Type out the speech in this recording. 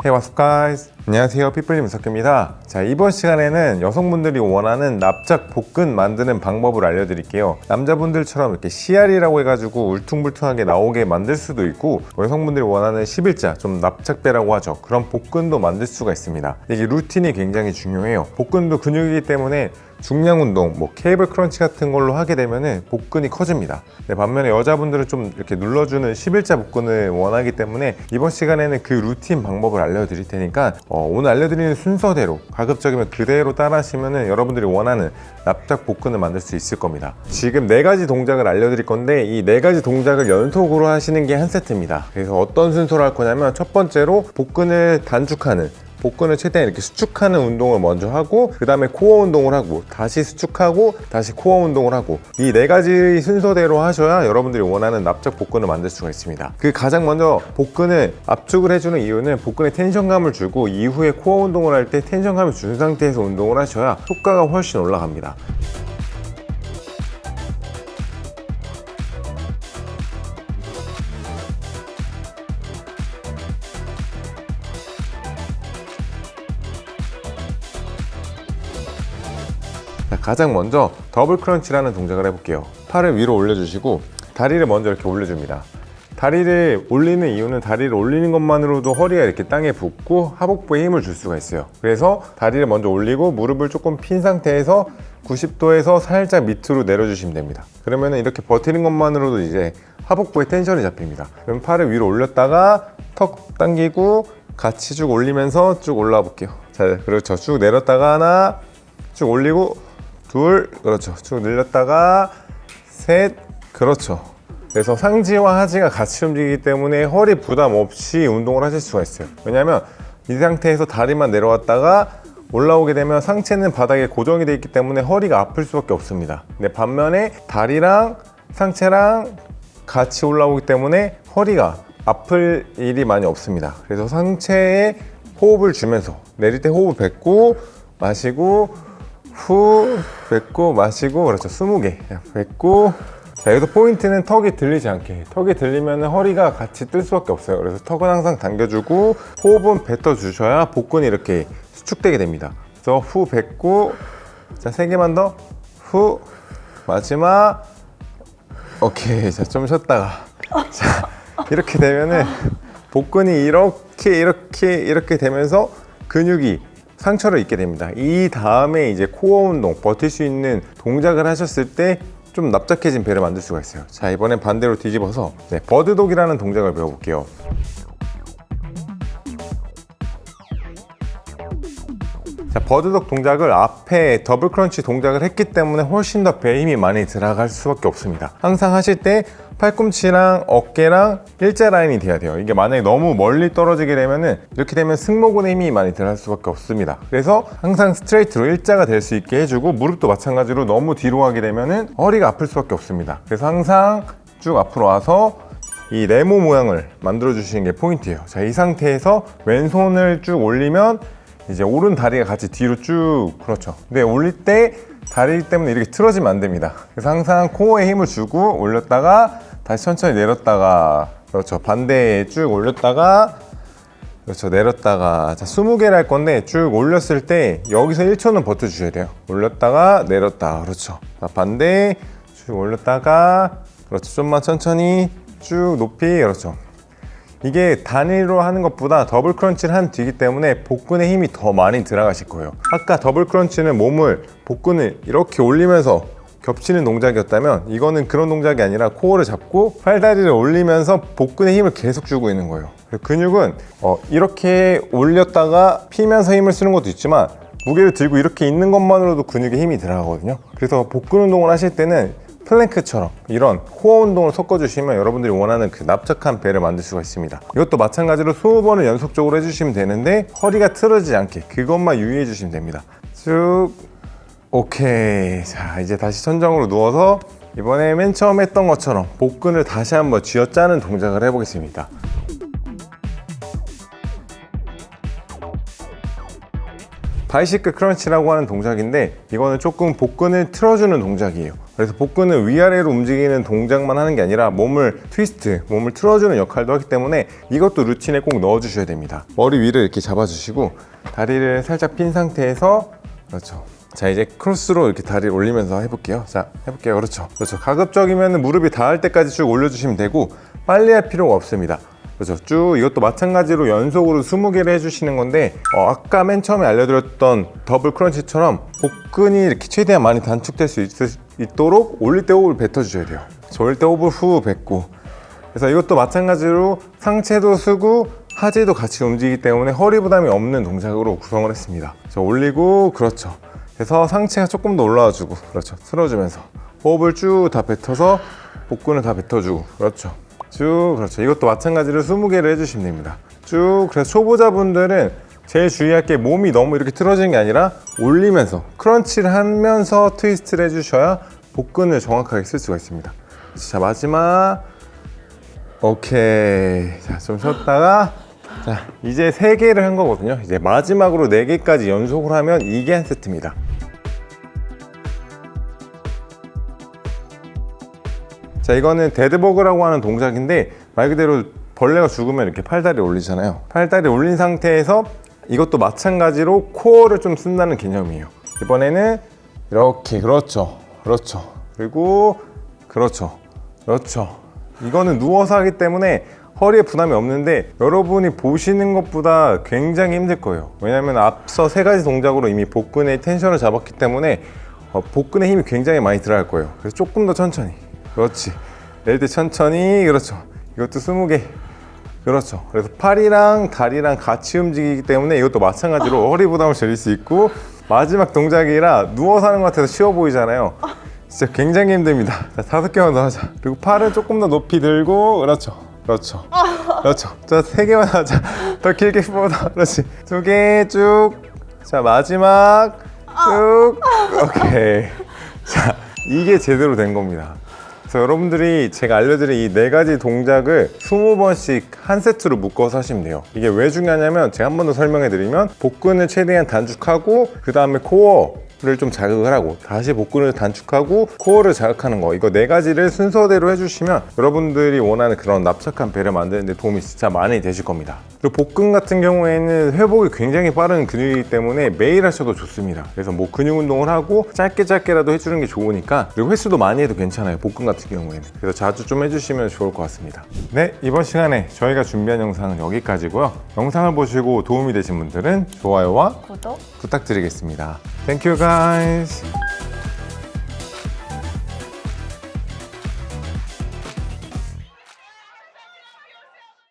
Hey, what's up guys? 안녕하세요, 피플리 문석규입니다. 자, 이번 시간에는 여성분들이 원하는 납작 복근 만드는 방법을 알려드릴게요. 남자분들처럼 이렇게 CR이라고 해가지고 울퉁불퉁하게 나오게 만들 수도 있고, 여성분들이 원하는 11자, 좀 납작배라고 하죠. 그런 복근도 만들 수가 있습니다. 이게 루틴이 굉장히 중요해요. 복근도 근육이기 때문에 중량 운동, 케이블 크런치 같은 걸로 하게 되면은 복근이 커집니다. 반면에 여자분들은 좀 이렇게 눌러주는 11자 복근을 원하기 때문에 이번 시간에는 그 루틴 방법을 알려드릴 테니까 오늘 알려드리는 순서대로 가급적이면 그대로 따라 하시면은 여러분들이 원하는 납작 복근을 만들 수 있을 겁니다. 지금 4가지 동작을 알려드릴 건데 이 4가지 동작을 연속으로 하시는 게 한 세트입니다. 그래서 어떤 순서로 할 거냐면 첫 번째로 복근을 단축하는, 복근을 최대한 이렇게 수축하는 운동을 먼저 하고, 그 다음에 코어 운동을 하고, 다시 수축하고, 다시 코어 운동을 하고, 이 4가지 순서대로 하셔야 여러분들이 원하는 납작 복근을 만들 수가 있습니다. 그 가장 먼저 복근을 압축을 해주는 이유는 복근에 텐션감을 주고, 이후에 코어 운동을 할 때 텐션감을 준 상태에서 운동을 하셔야 효과가 훨씬 올라갑니다. 가장 먼저 더블 크런치라는 동작을 해볼게요. 팔을 위로 올려주시고 다리를 먼저 이렇게 올려줍니다. 다리를 올리는 이유는 다리를 올리는 것만으로도 허리가 이렇게 땅에 붙고 하복부에 힘을 줄 수가 있어요. 그래서 다리를 먼저 올리고 무릎을 조금 핀 상태에서 90도에서 살짝 밑으로 내려주시면 됩니다. 그러면 이렇게 버티는 것만으로도 이제 하복부에 텐션이 잡힙니다. 그럼 팔을 위로 올렸다가 턱 당기고 같이 쭉 올리면서 쭉 올라와 볼게요. 자, 그렇죠. 쭉 내렸다가 하나, 쭉 올리고 둘, 그렇죠. 쭉 늘렸다가 셋, 그렇죠. 그래서 상지와 하지가 같이 움직이기 때문에 허리 부담 없이 운동을 하실 수가 있어요. 왜냐하면 이 상태에서 다리만 내려왔다가 올라오게 되면 상체는 바닥에 고정이 되어 있기 때문에 허리가 아플 수밖에 없습니다. 근데 반면에 다리랑 상체랑 같이 올라오기 때문에 허리가 아플 일이 많이 없습니다. 그래서 상체에 호흡을 주면서 내릴 때 호흡을 뱉고 마시고 후 뱉고 마시고, 그렇죠. 20개 뱉고. 자, 여기서 포인트는 턱이 들리지 않게, 턱이 들리면 허리가 같이 뜰 수밖에 없어요. 그래서 턱은 항상 당겨주고 호흡은 뱉어주셔야 복근이 이렇게 수축되게 됩니다. 그래서 후 뱉고, 자, 3개만 더, 후, 마지막, 오케이. 자, 좀 쉬었다가, 자, 이렇게 되면은 복근이 이렇게 되면서 근육이 상처를 입게 됩니다. 이 다음에 이제 코어 운동, 버틸 수 있는 동작을 하셨을 때 좀 납작해진 배를 만들 수가 있어요. 자, 이번엔 반대로 뒤집어서 버드독이라는 동작을 배워볼게요. 자, 버드독 동작을 앞에 더블 크런치 동작을 했기 때문에 훨씬 더 배에 힘이 많이 들어갈 수밖에 없습니다. 항상 하실 때 팔꿈치랑 어깨랑 일자 라인이 돼야 돼요. 이게 만약에 너무 멀리 떨어지게 되면은 이렇게 되면 승모근에 힘이 많이 들어갈 수밖에 없습니다. 그래서 항상 스트레이트로 일자가 될 수 있게 해주고, 무릎도 마찬가지로 너무 뒤로 가게 되면은 허리가 아플 수밖에 없습니다. 그래서 항상 쭉 앞으로 와서 이 네모 모양을 만들어 주시는 게 포인트예요. 자, 이 상태에서 왼손을 쭉 올리면 이제 오른 다리가 같이 뒤로 쭉, 그렇죠. 근데 올릴 때 다리 때문에 이렇게 틀어지면 안 됩니다. 그래서 항상 코어에 힘을 주고 올렸다가 다시 천천히 내렸다가, 그렇죠. 반대에 쭉 올렸다가, 그렇죠. 내렸다가. 자, 20개를 할 건데 쭉 올렸을 때 여기서 1초는 버텨주셔야 돼요. 올렸다가 내렸다, 그렇죠. 자, 반대 쭉 올렸다가, 그렇죠. 좀만 천천히 쭉 높이, 그렇죠. 이게 단위로 하는 것보다 더블 크런치를 한 뒤이기 때문에 복근에 힘이 더 많이 들어가실 거예요. 아까 더블 크런치는 복근을 이렇게 올리면서 겹치는 동작이었다면 이거는 그런 동작이 아니라 코어를 잡고 팔다리를 올리면서 복근에 힘을 계속 주고 있는 거예요. 근육은 이렇게 올렸다가 피면서 힘을 쓰는 것도 있지만 무게를 들고 이렇게 있는 것만으로도 근육에 힘이 들어가거든요. 그래서 복근 운동을 하실 때는 플랭크처럼 이런 코어 운동을 섞어주시면 여러분들이 원하는 그 납작한 배를 만들 수가 있습니다. 이것도 마찬가지로 20번을 연속적으로 해주시면 되는데 허리가 틀어지지 않게 그것만 유의해 주시면 됩니다. 쭉, 오케이. 자, 이제 다시 천정으로 누워서 이번에 맨 처음 했던 것처럼 복근을 다시 한번 쥐어짜는 동작을 바이시클 크런치라고 하는 동작인데 이거는 조금 복근을 틀어주는 동작이에요. 그래서 복근을 위아래로 움직이는 동작만 하는 게 아니라 몸을 트위스트, 몸을 틀어주는 역할도 하기 때문에 이것도 루틴에 꼭 넣어주셔야 됩니다. 머리 위를 이렇게 잡아주시고 다리를 살짝 핀 상태에서 그렇죠. 자, 이제 크로스로 이렇게 다리를 올리면서 해볼게요. 자, 해볼게요. 그렇죠. 그렇죠. 가급적이면 무릎이 닿을 때까지 쭉 올려주시면 되고 빨리 할 필요가 없습니다. 그렇죠. 쭉 이것도 마찬가지로 연속으로 20개를 해주시는 건데 아까 맨 처음에 알려드렸던 더블 크런치처럼 복근이 이렇게 최대한 많이 단축될 수 있도록 올릴 때 호흡을 뱉어주셔야 돼요. 올릴 때 호흡을 후 뱉고, 그래서 이것도 마찬가지로 상체도 쓰고 하지도 같이 움직이기 때문에 허리 부담이 없는 동작으로 구성을 했습니다. 자, 올리고 그렇죠. 그래서 상체가 조금 더 올라와주고 그렇죠. 틀어주면서 호흡을 쭉 다 뱉어서 복근을 다 뱉어주고 그렇죠. 쭉 그렇죠. 이것도 마찬가지로 20개를 해주시면 됩니다. 쭉. 그래서 초보자분들은 제일 주의할 게 몸이 너무 이렇게 틀어지는 게 아니라 올리면서 크런치를 하면서 트위스트를 해주셔야 복근을 정확하게 쓸 수가 있습니다. 자, 마지막. 오케이. 자, 좀 쉬었다가 자, 이제 3개를 한 거거든요. 이제 마지막으로 4개까지 연속으로 하면 이게 한 세트입니다. 자, 이거는 데드버그라고 하는 동작인데 말 그대로 벌레가 죽으면 이렇게 팔다리 올리잖아요. 팔다리 올린 상태에서 이것도 마찬가지로 코어를 좀 쓴다는 개념이에요. 이번에는 이렇게 그렇죠. 그렇죠. 그리고 그렇죠. 그렇죠. 이거는 누워서 하기 때문에 허리에 부담이 없는데 여러분이 보시는 것보다 굉장히 힘들 거예요. 왜냐하면 앞서 3가지 동작으로 이미 복근의 텐션을 잡았기 때문에 복근의 힘이 굉장히 많이 들어갈 거예요. 그래서 조금 더 천천히. 그렇지. 내릴 때 천천히. 그렇죠. 이것도 20개. 그렇죠. 그래서 팔이랑 다리랑 같이 움직이기 때문에 이것도 마찬가지로 허리 부담을 줄일 수 있고, 마지막 동작이라 누워서 하는 것 같아서 쉬워 보이잖아요. 진짜 굉장히 힘듭니다. 자, 5개만 더 하자. 그리고 팔은 조금 더 높이 들고 그렇죠. 그렇죠. 그렇죠. 자, 3개만 하자. 더 길게 뻗어. 그렇지. 2개 쭉. 자, 마지막 쭉. 오케이. 자, 이게 제대로 된 겁니다. 그래서 여러분들이 제가 알려드린 이 4가지 동작을 20번씩 한 세트로 묶어서 하시면 돼요. 이게 왜 중요하냐면 제가 한 번 더 설명해 드리면 복근을 최대한 단축하고 그 다음에 코어를 좀 자극을 하고 다시 복근을 단축하고 코어를 자극하는 거, 이거 4가지를 순서대로 해주시면 여러분들이 원하는 그런 납작한 배를 만드는 데 도움이 진짜 많이 되실 겁니다. 그리고 복근 같은 경우에는 회복이 굉장히 빠른 근육이기 때문에 매일 하셔도 좋습니다. 그래서 뭐 근육 운동을 하고 짧게라도 해주는 게 좋으니까, 그리고 횟수도 많이 해도 괜찮아요. 복근 같은 경우에는. 그래서 자주 좀 해주시면 좋을 것 같습니다. 네, 이번 시간에 저희가 준비한 영상은 여기까지고요. 영상을 보시고 도움이 되신 분들은 좋아요와 구독 부탁드리겠습니다. Thank you guys.